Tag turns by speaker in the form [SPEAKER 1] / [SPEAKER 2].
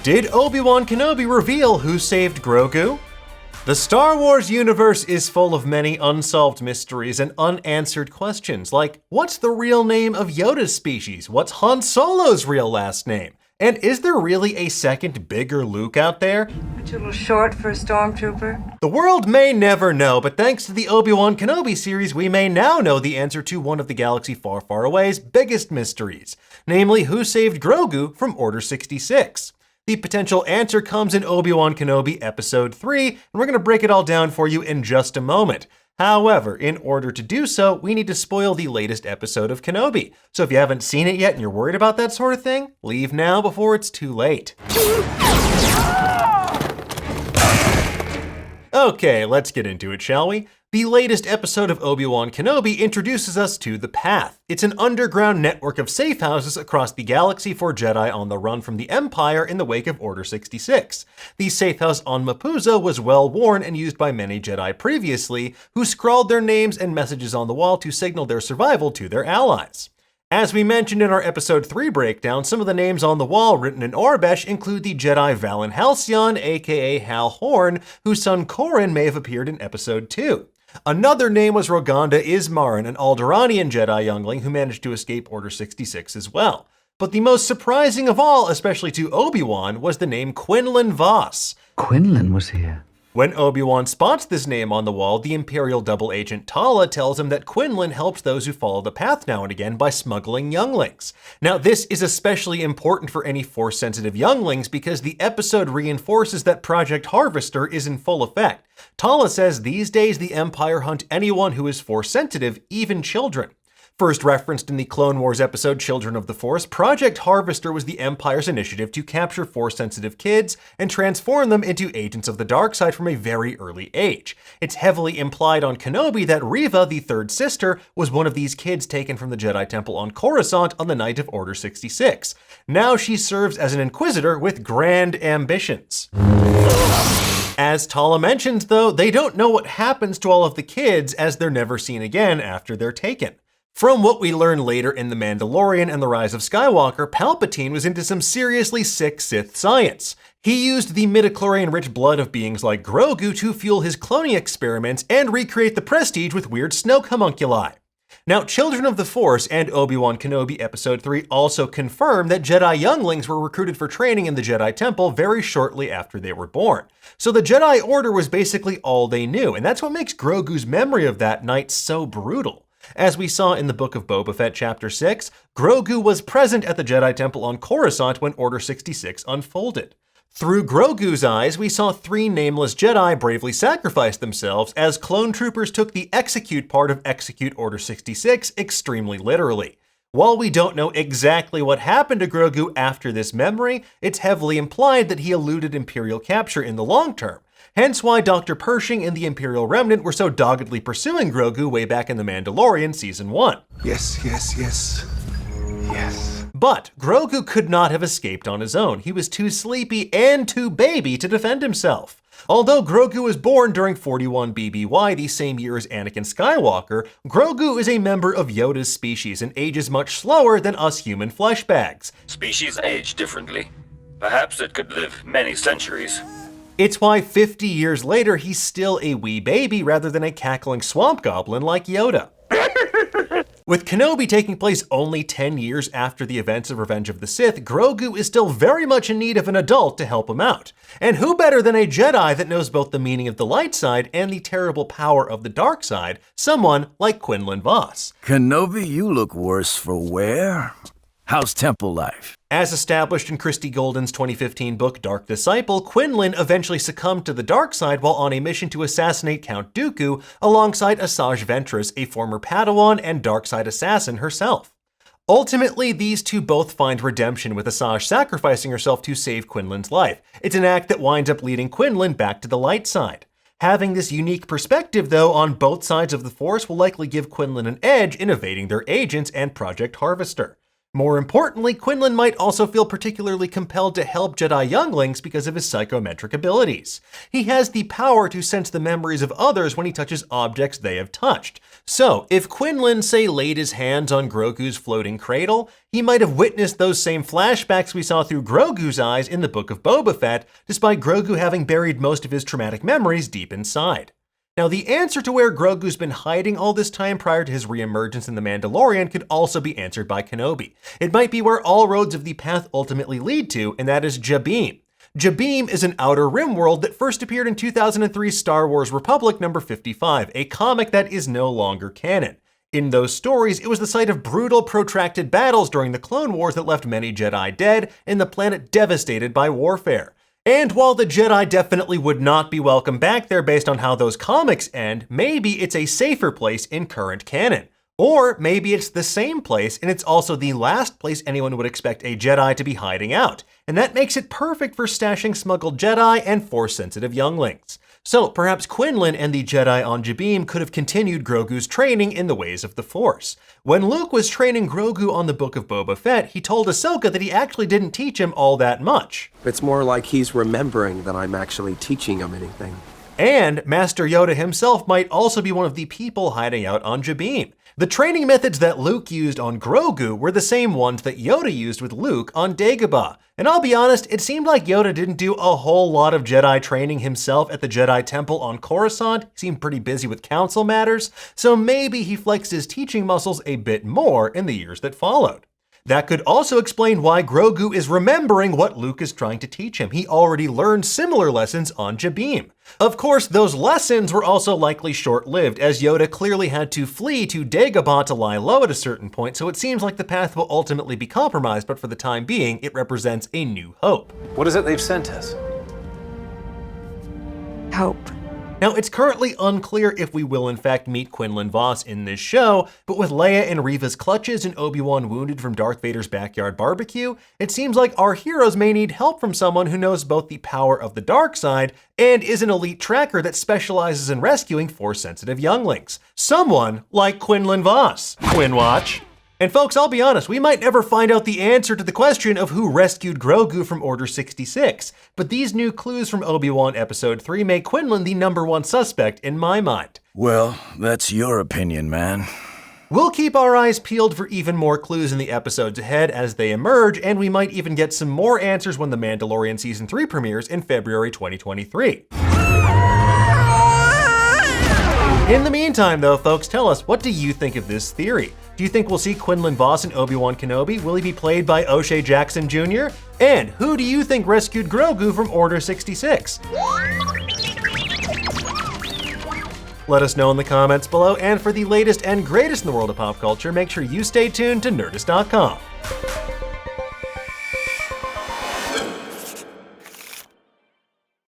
[SPEAKER 1] Did Obi-Wan Kenobi reveal who saved Grogu? The Star Wars universe is full of many unsolved mysteries and unanswered questions, like what's the real name of Yoda's species? What's Han Solo's real last name? And is there really a second, bigger Luke out there?
[SPEAKER 2] Aren't you a little short for a stormtrooper?
[SPEAKER 1] The world may never know, but thanks to the Obi-Wan Kenobi series, we may now know the answer to one of the galaxy far, far away's biggest mysteries, namely who saved Grogu from Order 66. The potential answer comes in Obi-Wan Kenobi Episode 3, and we're going to break it all down for you in just a moment. However, in order to do so, we need to spoil the latest episode of Kenobi. So if you haven't seen it yet and you're worried about that sort of thing, leave now before it's too late. Okay, let's get into it, shall we? The latest episode of Obi-Wan Kenobi introduces us to the Path. It's an underground network of safe houses across the galaxy for Jedi on the run from the Empire in the wake of Order 66. The safe house on Mapuza was well worn and used by many Jedi previously, who scrawled their names and messages on the wall to signal their survival to their allies. As we mentioned in our Episode 3 breakdown, some of the names on the wall written in Orbesh include the Jedi Valen Halcyon, aka Hal Horn, whose son Corran may have appeared in Episode 2. Another name was Rogonda Ismarin, an Alderaanian Jedi youngling who managed to escape Order 66 as well. But the most surprising of all, especially to Obi-Wan, was the name Quinlan Vos.
[SPEAKER 3] Quinlan was here.
[SPEAKER 1] When Obi-Wan spots this name on the wall, the Imperial double agent Tala tells him that Quinlan helps those who follow the path now and again by smuggling younglings. Now, this is especially important for any Force-sensitive younglings because the episode reinforces that Project Harvester is in full effect. Tala says these days the Empire hunt anyone who is Force-sensitive, even children. First referenced in the Clone Wars episode Children of the Force, Project Harvester was the Empire's initiative to capture Force-sensitive kids and transform them into agents of the dark side from a very early age. It's heavily implied on Kenobi that Reva, the third sister, was one of these kids taken from the Jedi Temple on Coruscant on the night of Order 66. Now she serves as an Inquisitor with grand ambitions. As Tala mentions, though, they don't know what happens to all of the kids as they're never seen again after they're taken. From what we learn later in The Mandalorian and The Rise of Skywalker, Palpatine was into some seriously sick Sith science. He used the midichlorian-rich blood of beings like Grogu to fuel his cloning experiments and recreate the Prestige with weird snow homunculi. Now, Children of the Force and Obi-Wan Kenobi Episode 3 also confirm that Jedi younglings were recruited for training in the Jedi Temple very shortly after they were born. So the Jedi Order was basically all they knew, and that's what makes Grogu's memory of that night so brutal. As we saw in the Book of Boba Fett Chapter 6, Grogu was present at the Jedi Temple on Coruscant when Order 66 unfolded. Through Grogu's eyes, we saw 3 nameless Jedi bravely sacrifice themselves as clone troopers took the execute part of Execute Order 66 extremely literally. While we don't know exactly what happened to Grogu after this memory, it's heavily implied that he eluded Imperial capture in the long term. Hence why Dr. Pershing and the Imperial Remnant were so doggedly pursuing Grogu way back in The Mandalorian Season 1.
[SPEAKER 4] Yes.
[SPEAKER 1] But Grogu could not have escaped on his own. He was too sleepy and too baby to defend himself. Although Grogu was born during 41 BBY, the same year as Anakin Skywalker, Grogu is a member of Yoda's species and ages much slower than us human flesh bags.
[SPEAKER 5] Species age differently. Perhaps it could live many centuries.
[SPEAKER 1] It's why 50 years later, he's still a wee baby rather than a cackling swamp goblin like Yoda. With Kenobi taking place only 10 years after the events of Revenge of the Sith, Grogu is still very much in need of an adult to help him out. And who better than a Jedi that knows both the meaning of the light side and the terrible power of the dark side, someone like Quinlan Vos.
[SPEAKER 6] Kenobi, you look worse for wear. How's temple life?
[SPEAKER 1] As established in Christy Golden's 2015 book Dark Disciple, Quinlan eventually succumbed to the dark side while on a mission to assassinate Count Dooku alongside Asajj Ventress, a former Padawan and dark side assassin herself. Ultimately, these two both find redemption with Asajj sacrificing herself to save Quinlan's life. It's an act that winds up leading Quinlan back to the light side. Having this unique perspective, though, on both sides of the Force will likely give Quinlan an edge in evading their agents and Project Harvester. More importantly, Quinlan might also feel particularly compelled to help Jedi younglings because of his psychometric abilities. He has the power to sense the memories of others when he touches objects they have touched. So, if Quinlan, say, laid his hands on Grogu's floating cradle, he might have witnessed those same flashbacks we saw through Grogu's eyes in the Book of Boba Fett, despite Grogu having buried most of his traumatic memories deep inside. Now, the answer to where Grogu's been hiding all this time prior to his reemergence in The Mandalorian could also be answered by Kenobi. It might be where all roads of the path ultimately lead to, and that is Jabiim. Jabiim is an Outer Rim world that first appeared in 2003's Star Wars Republic number 55, a comic that is no longer canon. In those stories, it was the site of brutal, protracted battles during the Clone Wars that left many Jedi dead and the planet devastated by warfare. And while the Jedi definitely would not be welcome back there based on how those comics end, maybe it's a safer place in current canon. Or maybe it's the same place and it's also the last place anyone would expect a Jedi to be hiding out. And that makes it perfect for stashing smuggled Jedi and Force-sensitive younglings. So perhaps Quinlan and the Jedi on Jabiim could have continued Grogu's training in the ways of the Force. When Luke was training Grogu on the Book of Boba Fett, he told Ahsoka that he actually didn't teach him all that much.
[SPEAKER 3] It's more like he's remembering than I'm actually teaching him anything.
[SPEAKER 1] And Master Yoda himself might also be one of the people hiding out on Jabiim. The training methods that Luke used on Grogu were the same ones that Yoda used with Luke on Dagobah. And I'll be honest, it seemed like Yoda didn't do a whole lot of Jedi training himself at the Jedi Temple on Coruscant. He seemed pretty busy with council matters, so maybe he flexed his teaching muscles a bit more in the years that followed. That could also explain why Grogu is remembering what Luke is trying to teach him. He already learned similar lessons on Jabiim. Of course, those lessons were also likely short-lived, as Yoda clearly had to flee to Dagobah to lie low at a certain point, so it seems like the path will ultimately be compromised, but for the time being, it represents a new hope.
[SPEAKER 4] What is it they've sent us?
[SPEAKER 2] Hope.
[SPEAKER 1] Now, it's currently unclear if we will in fact meet Quinlan Vos in this show, but with Leia in Reva's clutches and Obi-Wan wounded from Darth Vader's backyard barbecue, it seems like our heroes may need help from someone who knows both the power of the dark side and is an elite tracker that specializes in rescuing Force-sensitive younglings. Someone like Quinlan Vos. Quinwatch. And folks, I'll be honest, we might never find out the answer to the question of who rescued Grogu from Order 66, but these new clues from Obi-Wan Episode 3 make Quinlan the #1 suspect in my mind.
[SPEAKER 6] Well, that's your opinion, man.
[SPEAKER 1] We'll keep our eyes peeled for even more clues in the episodes ahead as they emerge, and we might even get some more answers when The Mandalorian Season 3 premieres in February 2023. In the meantime, though, folks, tell us, what do you think of this theory? Do you think we'll see Quinlan Vos and Obi-Wan Kenobi? Will he be played by O'Shea Jackson Jr.? And who do you think rescued Grogu from Order 66? Let us know in the comments below, and for the latest and greatest in the world of pop culture, make sure you stay tuned to Nerdist.com.